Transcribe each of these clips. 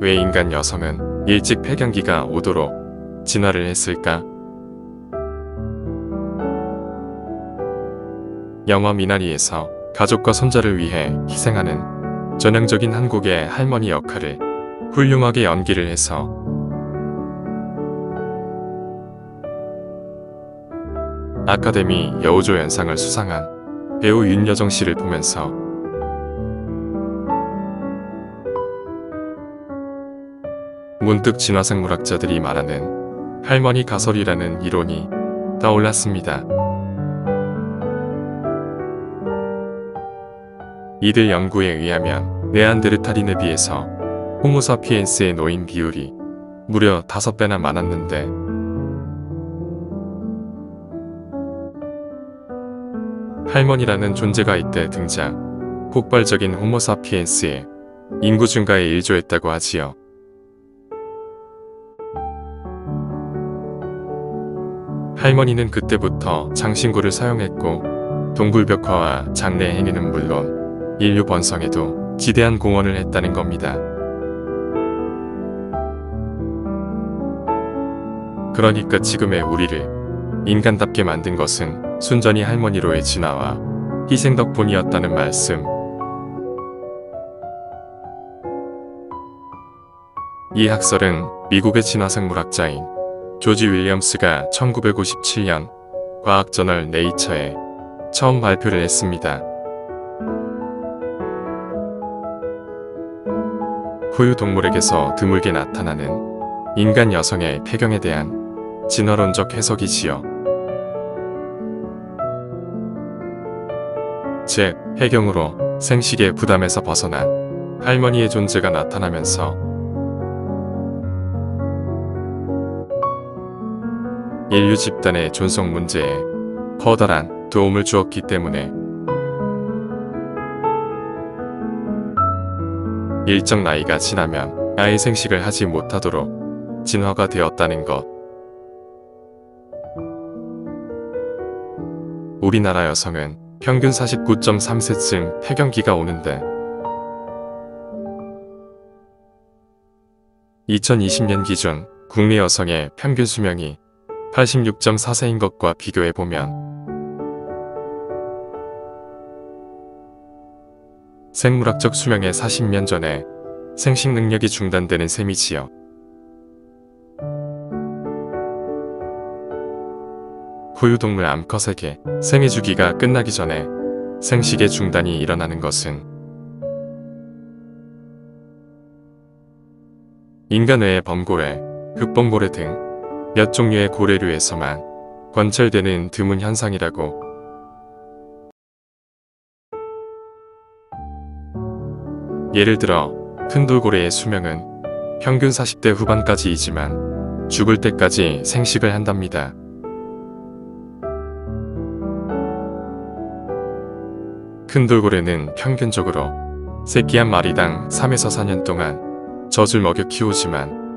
왜 인간 여성은 일찍 폐경기가 오도록 진화를 했을까? 영화 미나리에서 가족과 손자를 위해 희생하는 전형적인 한국의 할머니 역할을 훌륭하게 연기를 해서 아카데미 여우조연상을 수상한 배우 윤여정 씨를 보면서 문득 진화생물학자들이 말하는 할머니 가설이라는 이론이 떠올랐습니다. 이들 연구에 의하면 네안데르탈인에 비해서 호모사피엔스의 노인 비율이 무려 5배나 많았는데 할머니라는 존재가 이때 등장, 폭발적인 호모사피엔스의 인구 증가에 일조했다고 하지요. 할머니는 그때부터 장신구를 사용했고 동굴벽화와 장례 행위는 물론 인류 번성에도 지대한 공헌을 했다는 겁니다. 그러니까 지금의 우리를 인간답게 만든 것은 순전히 할머니로의 진화와 희생 덕분이었다는 말씀. 이 학설은 미국의 진화생물학자인 조지 윌리엄스가 1957년 과학저널 네이처에 처음 발표를 했습니다. 포유 동물에게서 드물게 나타나는 인간 여성의 폐경에 대한 진화론적 해석이지요. 즉, 폐경으로 생식의 부담에서 벗어난 할머니의 존재가 나타나면서 인류 집단의 존속 문제에 커다란 도움을 주었기 때문에 일정 나이가 지나면 아예 생식을 하지 못하도록 진화가 되었다는 것. 우리나라 여성은 평균 49.3세쯤 폐경기가 오는데 2020년 기준 국내 여성의 평균 수명이 86.4세인 것과 비교해보면 생물학적 수명의 40년 전에 생식 능력이 중단되는 셈이지요. 포유동물 암컷에게 생애 주기가 끝나기 전에 생식의 중단이 일어나는 것은 인간 외의 범고래, 흑범고래 등 몇 종류의 고래류에서만 관찰되는 드문 현상이라고. 예를 들어 큰 돌고래의 수명은 평균 40대 후반까지이지만 죽을 때까지 생식을 한답니다. 큰 돌고래는 평균적으로 새끼 한 마리당 3에서 4년 동안 젖을 먹여 키우지만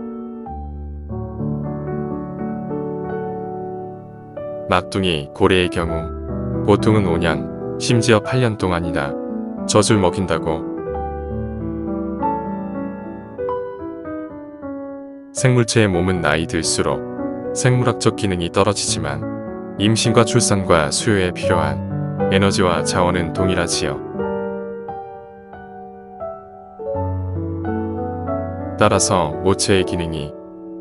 막둥이 고래의 경우 보통은 5년, 심지어 8년 동안이나 젖을 먹인다고. 생물체의 몸은 나이 들수록 생물학적 기능이 떨어지지만 임신과 출산과 수요에 필요한 에너지와 자원은 동일하지요. 따라서 모체의 기능이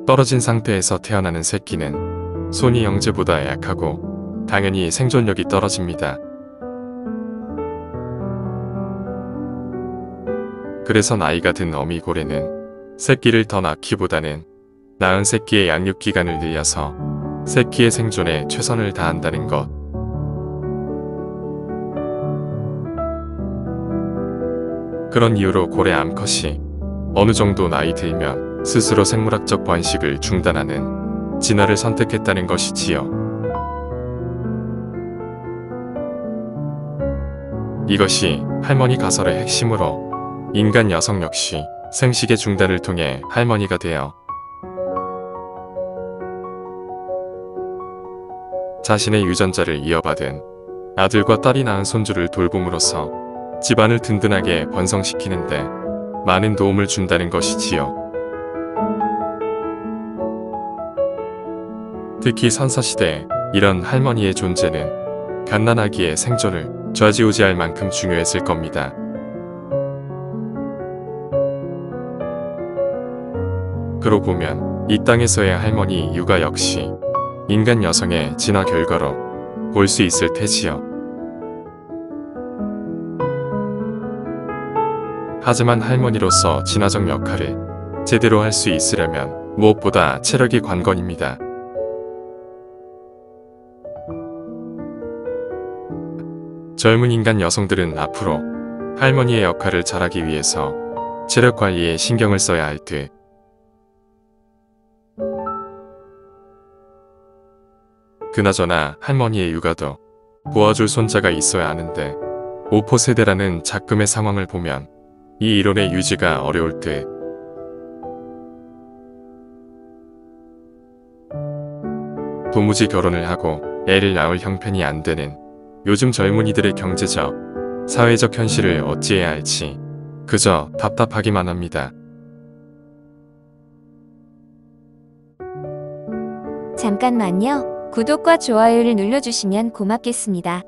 떨어진 상태에서 태어나는 새끼는 손이 영재보다 약하고 당연히 생존력이 떨어집니다. 그래서 나이가 든 어미 고래는 새끼를 더 낳기보다는 낳은 새끼의 양육 기간을 늘려서 새끼의 생존에 최선을 다한다는 것. 그런 이유로 고래 암컷이 어느 정도 나이 들면 스스로 생물학적 번식을 중단하는 진화를 선택했다는 것이지요. 이것이 할머니 가설의 핵심으로 인간 여성 역시 생식의 중단을 통해 할머니가 되어 자신의 유전자를 이어받은 아들과 딸이 낳은 손주를 돌봄으로써 집안을 든든하게 번성시키는데 많은 도움을 준다는 것이지요. 특히 선사시대에 이런 할머니의 존재는 갓난아기의 생존을 좌지우지할 만큼 중요했을 겁니다. 그러고 보면 이 땅에서의 할머니 육아 역시 인간 여성의 진화 결과로 볼 수 있을 테지요. 하지만 할머니로서 진화적 역할을 제대로 할 수 있으려면 무엇보다 체력이 관건입니다. 젊은 인간 여성들은 앞으로 할머니의 역할을 잘하기 위해서 체력 관리에 신경을 써야 할 듯. 그나저나 할머니의 육아도 도와줄 손자가 있어야 하는데 5포 세대라는 작금의 상황을 보면 이 이론의 유지가 어려울 듯. 도무지 결혼을 하고 애를 낳을 형편이 안 되는 요즘 젊은이들의 경제적, 사회적 현실을 어찌해야 할지 그저 답답하기만 합니다. 잠깐만요. 구독과 좋아요를 눌러주시면 고맙겠습니다.